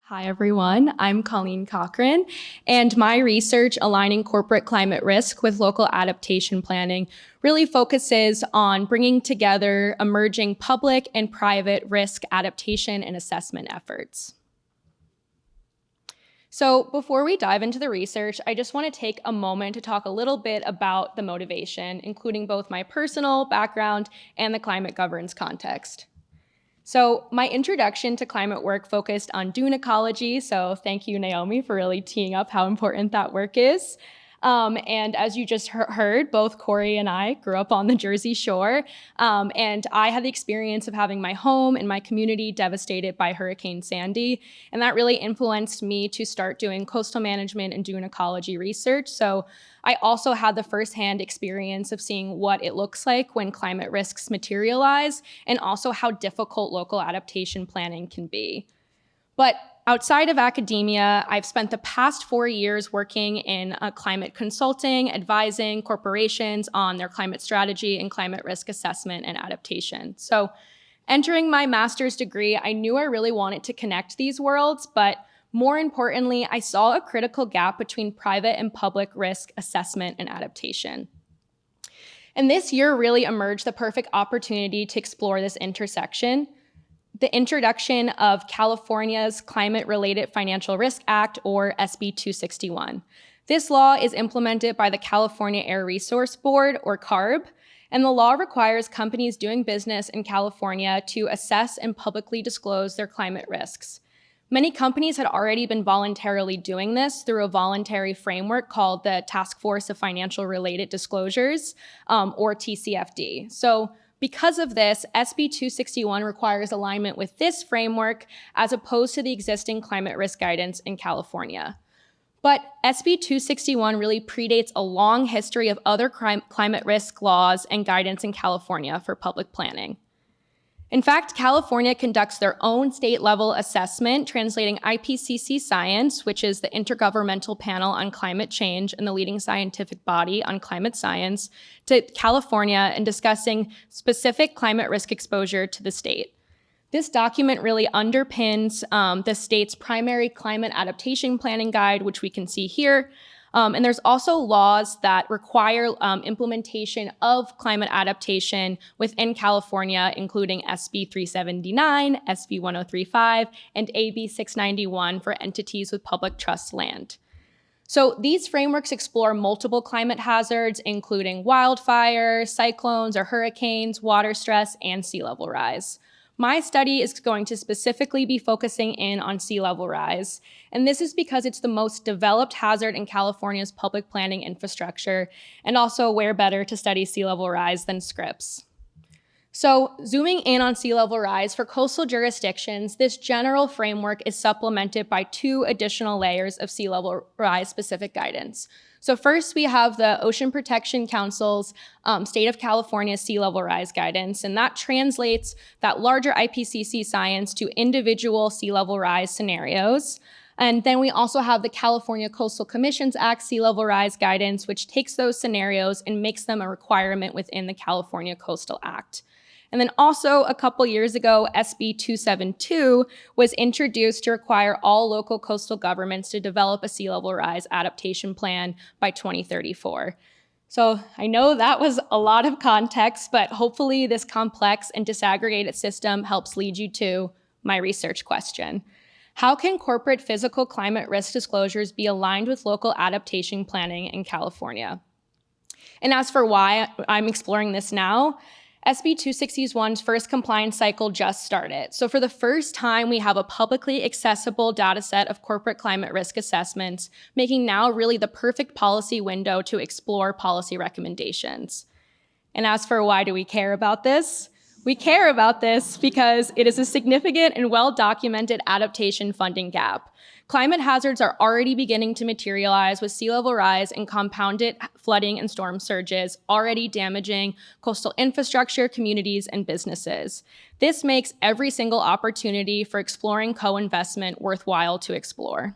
Hi, everyone. I'm Colleen Cochran, and my research aligning corporate climate risk with local adaptation planning really focuses on bringing together emerging public and private risk adaptation and assessment efforts. So before we dive into the research, I just want to take a moment to talk a little bit about the motivation, including both my personal background and the climate governance context. So my introduction to climate work focused on dune ecology, so thank you, Naomi, for really teeing up how important that work is. And as you just heard, both Corey and I grew up on the Jersey Shore, and I had the experience of having my home and my community devastated by Hurricane Sandy, and that really influenced me to start doing coastal management and dune ecology research. So I also had the firsthand experience of seeing what it looks like when climate risks materialize, and also how difficult local adaptation planning can be. But outside of academia, I've spent the past 4 years working in climate consulting, advising corporations on their climate strategy and climate risk assessment and adaptation. So entering my master's degree, I knew I really wanted to connect these worlds, but more importantly, I saw a critical gap between private and public risk assessment and adaptation. And this year really emerged the perfect opportunity to explore this intersection. The introduction of California's Climate-Related Financial Risk Act, or SB 261. This law is implemented by the California Air Resource Board, or CARB, and the law requires companies doing business in California to assess and publicly disclose their climate risks. Many companies had already been voluntarily doing this through a voluntary framework called the Task Force of Financial Related Disclosures, or TCFD. So because of this, SB 261 requires alignment with this framework as opposed to the existing climate risk guidance in California. But SB 261 really predates a long history of other climate risk laws and guidance in California for public planning. In fact, California conducts their own state-level assessment, translating IPCC science, which is the Intergovernmental Panel on Climate Change and the leading scientific body on climate science, to California and discussing specific climate risk exposure to the state. This document really underpins the state's primary climate adaptation planning guide, which we can see here. And there's also laws that require implementation of climate adaptation within California, including SB 379, SB 1035, and AB 691 for entities with public trust land. So these frameworks explore multiple climate hazards, including wildfire, cyclones or hurricanes, water stress, and sea level rise. My study is going to specifically be focusing in on sea level rise, and this is because it's the most developed hazard in California's public planning infrastructure, and also where better to study sea level rise than Scripps. So zooming in on sea level rise, for coastal jurisdictions, this general framework is supplemented by 2 additional layers of sea level rise specific guidance. So first, we have the Ocean Protection Council's State of California sea level rise guidance, and that translates that larger IPCC science to individual sea level rise scenarios. And then we also have the California Coastal Commissions Act sea level rise guidance, which takes those scenarios and makes them a requirement within the California Coastal Act. And then also a couple years ago, SB 272 was introduced to require all local coastal governments to develop a sea level rise adaptation plan by 2034. So I know that was a lot of context, but hopefully this complex and disaggregated system helps lead you to my research question. How can corporate physical climate risk disclosures be aligned with local adaptation planning in California? And as for why I'm exploring this now, SB 261's first compliance cycle just started. So for the first time, we have a publicly accessible data set of corporate climate risk assessments, making now really the perfect policy window to explore policy recommendations. And as for why do we care about this? We care about this because it is a significant and well-documented adaptation funding gap. Climate hazards are already beginning to materialize with sea level rise and compounded flooding and storm surges already damaging coastal infrastructure, communities, and businesses. This makes every single opportunity for exploring co-investment worthwhile to explore.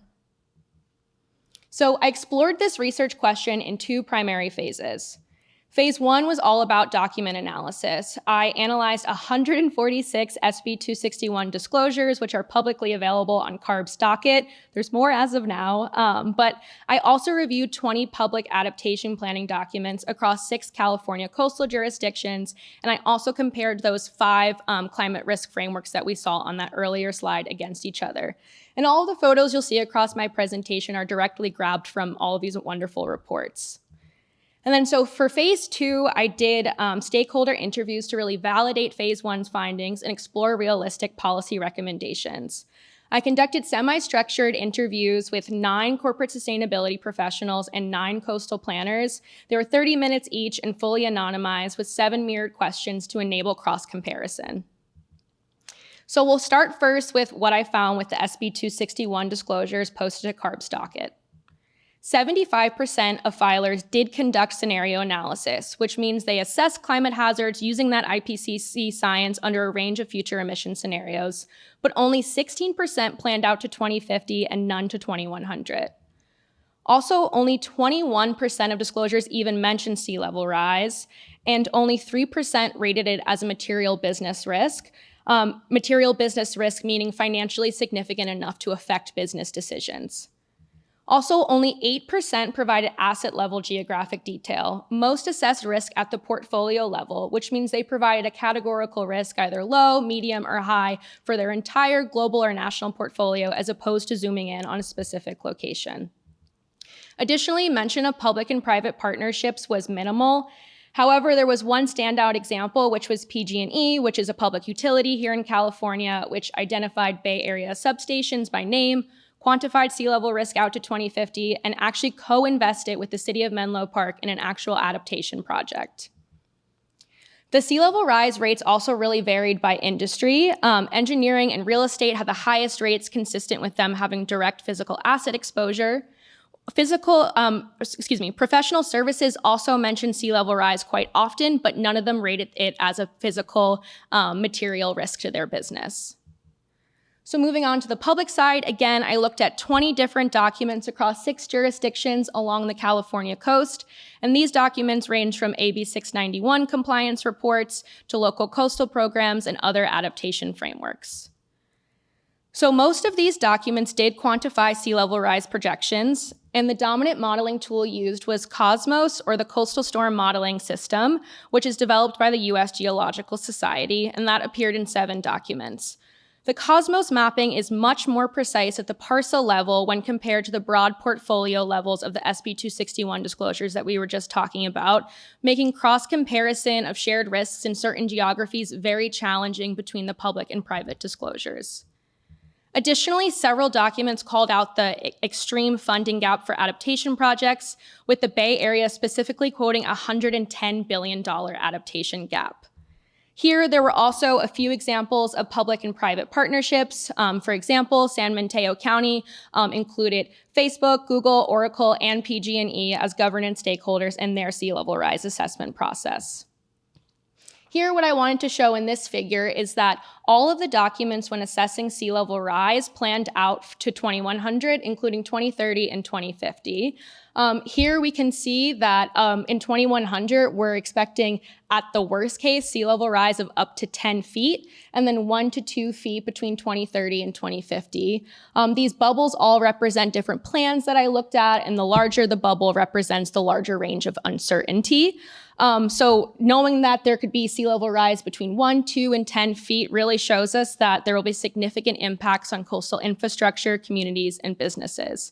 So I explored this research question in 2 primary phases. Phase 1 was all about document analysis. I analyzed 146 SB 261 disclosures, which are publicly available on CARB's docket. There's more as of now, but I also reviewed 20 public adaptation planning documents across 6 California coastal jurisdictions, and I also compared those 5 climate risk frameworks that we saw on that earlier slide against each other. And all of the photos you'll see across my presentation are directly grabbed from all of these wonderful reports. And then so for phase 2, I did stakeholder interviews to really validate phase 1's findings and explore realistic policy recommendations. I conducted semi-structured interviews with 9 corporate sustainability professionals and 9 coastal planners. They were 30 minutes each and fully anonymized with 7 mirrored questions to enable cross-comparison. So we'll start first with what I found with the SB 261 disclosures posted to CARB's docket. 75% of filers did conduct scenario analysis, which means they assessed climate hazards using that IPCC science under a range of future emission scenarios, but only 16% planned out to 2050 and none to 2100. Also, only 21% of disclosures even mentioned sea level rise, and only 3% rated it as a material business risk. Material business risk meaning financially significant enough to affect business decisions. Also, only 8% provided asset-level geographic detail. Most assessed risk at the portfolio level, which means they provided a categorical risk, either low, medium, or high, for their entire global or national portfolio, as opposed to zooming in on a specific location. Additionally, mention of public and private partnerships was minimal. However, there was one standout example, which was PG&E, which is a public utility here in California, which identified Bay Area substations by name, quantified sea level risk out to 2050, and actually co-invested with the city of Menlo Park in an actual adaptation project. The sea level rise rates also really varied by industry. Engineering and real estate had the highest rates, consistent with them having direct physical asset exposure. Professional services also mentioned sea level rise quite often, but none of them rated it as a physical material risk to their business. So moving on to the public side, again, I looked at 20 different documents across 6 jurisdictions along the California coast, and these documents range from AB 691 compliance reports to local coastal programs and other adaptation frameworks. So most of these documents did quantify sea level rise projections, and the dominant modeling tool used was COSMOS, or the Coastal Storm Modeling System, which is developed by the US Geological Society, and that appeared in 7 documents. The COSMOS mapping is much more precise at the parcel level when compared to the broad portfolio levels of the SB 261 disclosures that we were just talking about, making cross-comparison of shared risks in certain geographies very challenging between the public and private disclosures. Additionally, several documents called out the extreme funding gap for adaptation projects, with the Bay Area specifically quoting a $110 billion adaptation gap. Here, there were also a few examples of public and private partnerships. For example, San Mateo County included Facebook, Google, Oracle, and PG&E as governance stakeholders in their sea level rise assessment process. Here, what I wanted to show in this figure is that all of the documents when assessing sea level rise planned out to 2100, including 2030 and 2050. Here we can see that in 2100, we're expecting, at the worst case, sea level rise of up to 10 feet, and then 1 to 2 feet between 2030 and 2050. These bubbles all represent different plans that I looked at, and the larger the bubble represents the larger range of uncertainty. So knowing that there could be sea level rise between 1, 2, and 10 feet really shows us that there will be significant impacts on coastal infrastructure, communities, and businesses.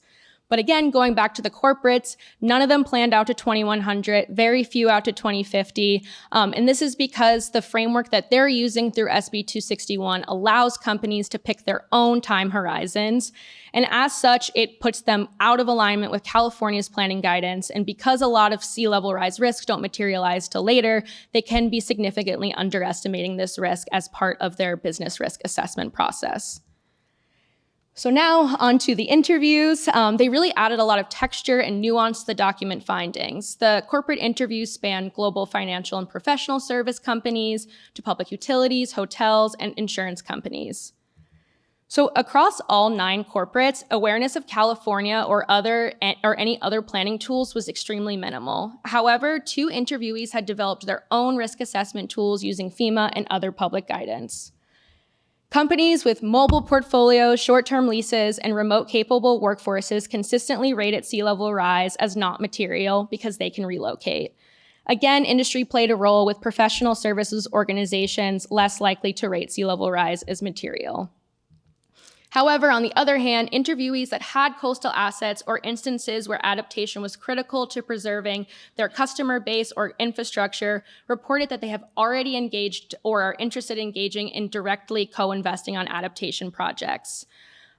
But again, going back to the corporates, none of them planned out to 2100, very few out to 2050. And this is because the framework that they're using through SB 261 allows companies to pick their own time horizons. And as such, it puts them out of alignment with California's planning guidance. And because a lot of sea level rise risks don't materialize till later, they can be significantly underestimating this risk as part of their business risk assessment process. So now on to the interviews. They really added a lot of texture and nuance to the document findings. The corporate interviews span global financial and professional service companies to public utilities, hotels, and insurance companies. So across all 9 corporates, awareness of California or any other planning tools was extremely minimal. However, 2 interviewees had developed their own risk assessment tools using FEMA and other public guidance. Companies with mobile portfolios, short-term leases, and remote-capable workforces consistently rated sea level rise as not material because they can relocate. Again, industry played a role, with professional services organizations less likely to rate sea level rise as material. However, on the other hand, interviewees that had coastal assets or instances where adaptation was critical to preserving their customer base or infrastructure reported that they have already engaged or are interested in engaging in directly co-investing on adaptation projects.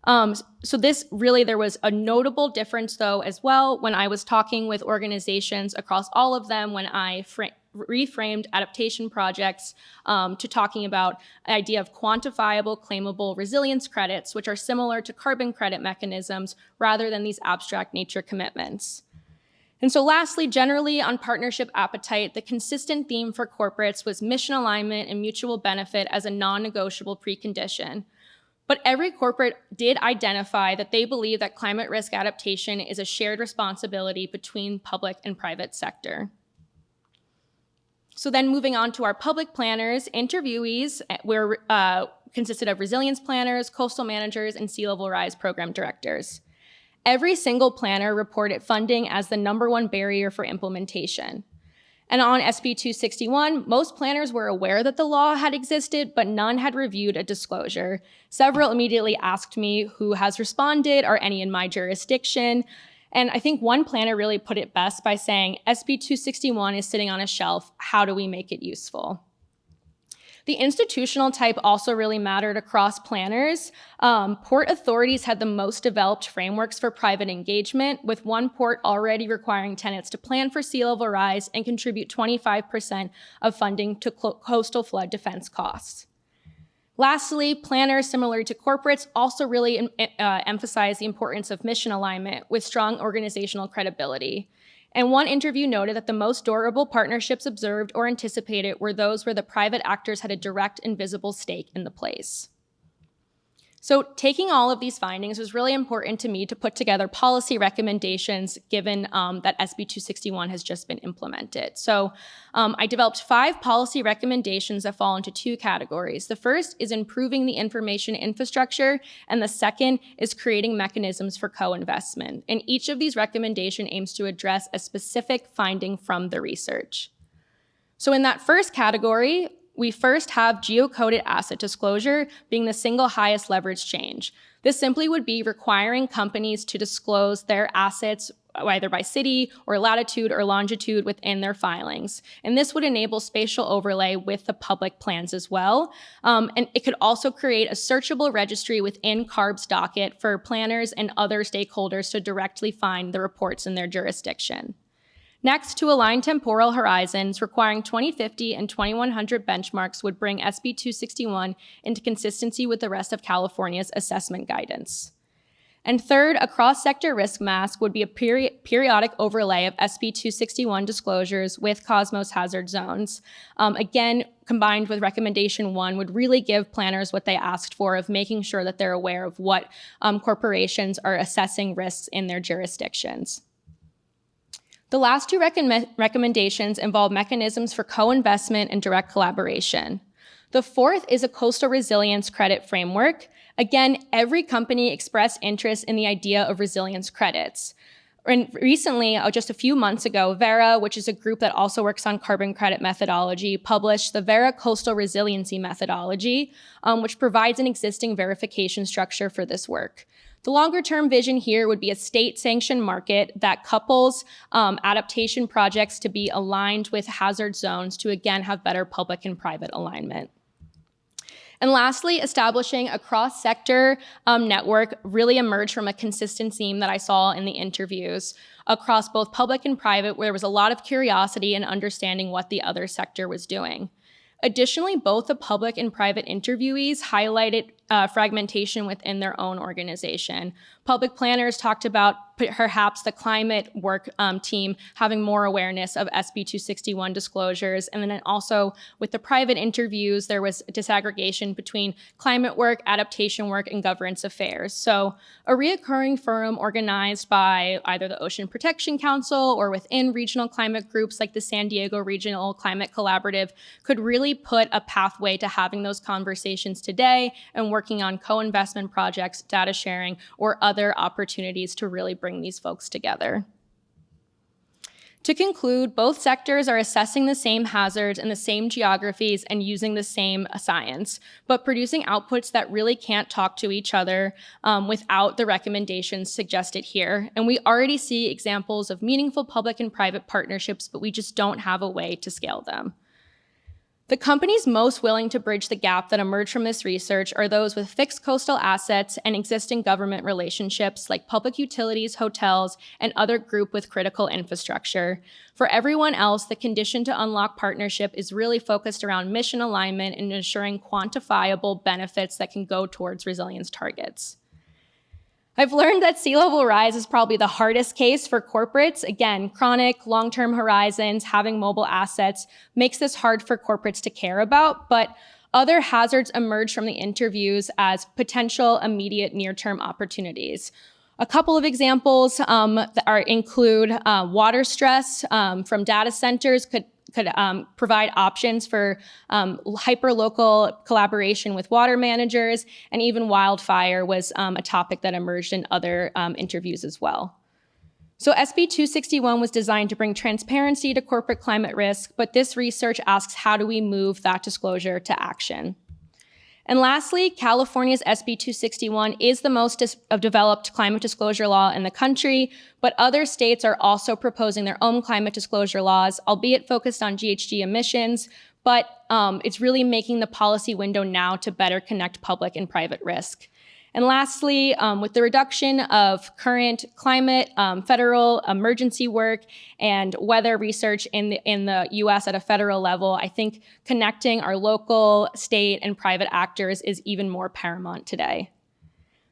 So there was a notable difference, though, as well, when I was talking with organizations across all of them, when I reframed adaptation projects to talking about the idea of quantifiable, claimable resilience credits, which are similar to carbon credit mechanisms rather than these abstract nature commitments. And so lastly, generally on partnership appetite, the consistent theme for corporates was mission alignment and mutual benefit as a non-negotiable precondition. But every corporate did identify that they believe that climate risk adaptation is a shared responsibility between public and private sector. So then moving on to our public planners, interviewees consisted of resilience planners, coastal managers, and sea level rise program directors. Every single planner reported funding as the #1 barrier for implementation. And on SB 261, most planners were aware that the law had existed, but none had reviewed a disclosure. Several immediately asked me who has responded, are any in my jurisdiction? And I think one planner really put it best by saying, SB 261 is sitting on a shelf, how do we make it useful? The institutional type also really mattered across planners. Port authorities had the most developed frameworks for private engagement, with one port already requiring tenants to plan for sea level rise and contribute 25% of funding to coastal flood defense costs. Lastly, planners, similar to corporates, also really emphasize the importance of mission alignment with strong organizational credibility. And one interview noted that the most durable partnerships observed or anticipated were those where the private actors had a direct and visible stake in the place. So taking all of these findings was really important to me to put together policy recommendations given that SB 261 has just been implemented. So I developed 5 policy recommendations that fall into 2 categories. The first is improving the information infrastructure, and the second is creating mechanisms for co-investment. And each of these recommendations aims to address a specific finding from the research. So in that first category, we first have geocoded asset disclosure being the single highest leverage change. This simply would be requiring companies to disclose their assets either by city or latitude or longitude within their filings. And this would enable spatial overlay with the public plans as well. And it could also create a searchable registry within CARB's docket for planners and other stakeholders to directly find the reports in their jurisdiction. Next, to align temporal horizons, requiring 2050 and 2100 benchmarks would bring SB 261 into consistency with the rest of California's assessment guidance. And third, a cross-sector risk mask would be a periodic overlay of SB 261 disclosures with Cosmos hazard zones. Again, combined with recommendation 1 would really give planners what they asked for, of making sure that they're aware of what corporations are assessing risks in their jurisdictions. The last 2 recommendations involve mechanisms for co-investment and direct collaboration. The fourth is a coastal resilience credit framework. Again, every company expressed interest in the idea of resilience credits. And recently, just a few months ago, Vera, which is a group that also works on carbon credit methodology, published the Vera Coastal Resiliency Methodology, which provides an existing verification structure for this work. The longer-term vision here would be a state-sanctioned market that couples adaptation projects to be aligned with hazard zones to, again, have better public and private alignment. And lastly, establishing a cross-sector network really emerged from a consistent theme that I saw in the interviews across both public and private, where there was a lot of curiosity in understanding what the other sector was doing. Additionally, both the public and private interviewees highlighted fragmentation within their own organization. Public planners talked about perhaps the climate work team having more awareness of SB 261 disclosures. And then also with the private interviews, there was disaggregation between climate work, adaptation work, and governance affairs. So a reoccurring forum organized by either the Ocean Protection Council or within regional climate groups like the San Diego Regional Climate Collaborative could really put a pathway to having those conversations today and working on co-investment projects, data sharing, or other opportunities to really bring these folks together. To conclude, both sectors are assessing the same hazards in the same geographies and using the same science, but producing outputs that really can't talk to each other without the recommendations suggested here. And we already see examples of meaningful public and private partnerships, but we just don't have a way to scale them. The companies most willing to bridge the gap that emerge from this research are those with fixed coastal assets and existing government relationships like public utilities, hotels, and other group with critical infrastructure. For everyone else, the condition to unlock partnership is really focused around mission alignment and ensuring quantifiable benefits that can go towards resilience targets. I've learned that sea level rise is probably the hardest case for corporates. Again, chronic, long-term horizons, having mobile assets makes this hard for corporates to care about, but other hazards emerge from the interviews as potential immediate near-term opportunities. A couple of examples include water stress from data centers could provide options for hyper-local collaboration with water managers, and even wildfire was a topic that emerged in other interviews as well. So SB 261 was designed to bring transparency to corporate climate risk, but this research asks, how do we move that disclosure to action? And lastly, California's SB 261 is the most developed climate disclosure law in the country, but other states are also proposing their own climate disclosure laws, albeit focused on GHG emissions, but it's really making the policy window now to better connect public and private risk. And lastly, with the reduction of current climate, federal emergency work, and weather research in the US at a federal level, I think connecting our local, state, and private actors is even more paramount today.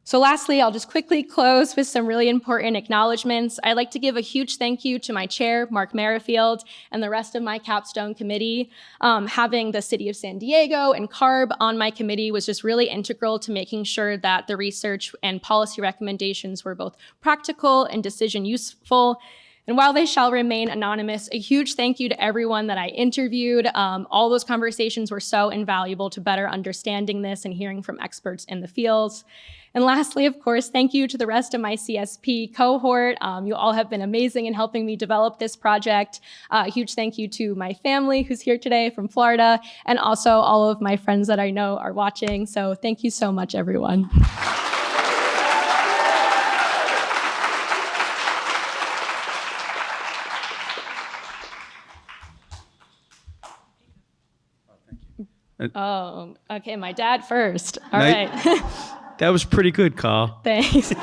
So lastly, I'll just quickly close with some really important acknowledgements. I'd like to give a huge thank you to my chair, Mark Merrifield, and the rest of my capstone committee. Having the City of San Diego and CARB on my committee was just really integral to making sure that the research and policy recommendations were both practical and decision useful. And while they shall remain anonymous, a huge thank you to everyone that I interviewed. All those conversations were so invaluable to better understanding this and hearing from experts in the fields. And lastly, of course, thank you to the rest of my CSP cohort. You all have been amazing in helping me develop this project. A huge thank you to my family who's here today from Florida, and also all of my friends that I know are watching. So thank you so much, everyone. Oh, okay, my dad first. All right. That was pretty good, Carl. Thanks.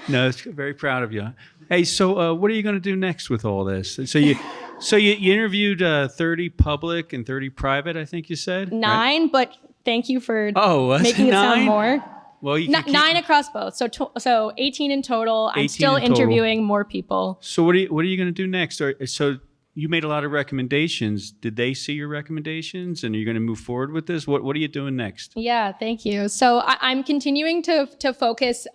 No, it's very proud of you. Hey, so what are you going to do next with all this? So you interviewed 30 public and 30 private, I think you said? 9, right? But thank you for it making it sound more. Well, you 9 across both, so 18 in total. 18 I'm still interviewing more people. So what are you going to do next? So you made a lot of recommendations. Did they see your recommendations, and are you going to move forward with this? What are you doing next? Yeah, thank you. So I'm continuing to focus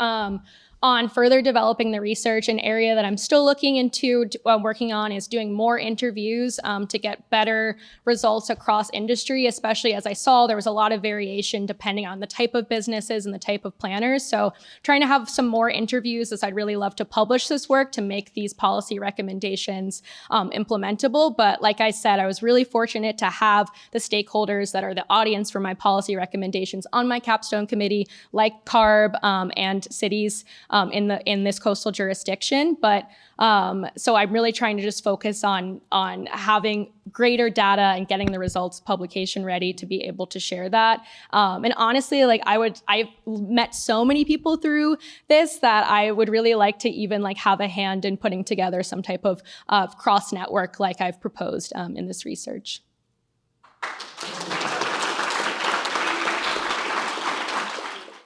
on further developing the research. An area that I'm still looking into, working on, is doing more interviews to get better results across industry, especially as I saw there was a lot of variation depending on the type of businesses and the type of planners. So trying to have some more interviews, as I'd really love to publish this work to make these policy recommendations implementable. But like I said, I was really fortunate to have the stakeholders that are the audience for my policy recommendations on my capstone committee, like CARB and cities in this coastal jurisdiction. But so I'm really trying to just focus on having greater data and getting the results publication ready to be able to share that. And honestly, like I've met so many people through this that I would really like to even have a hand in putting together some type of cross network like I've proposed in this research.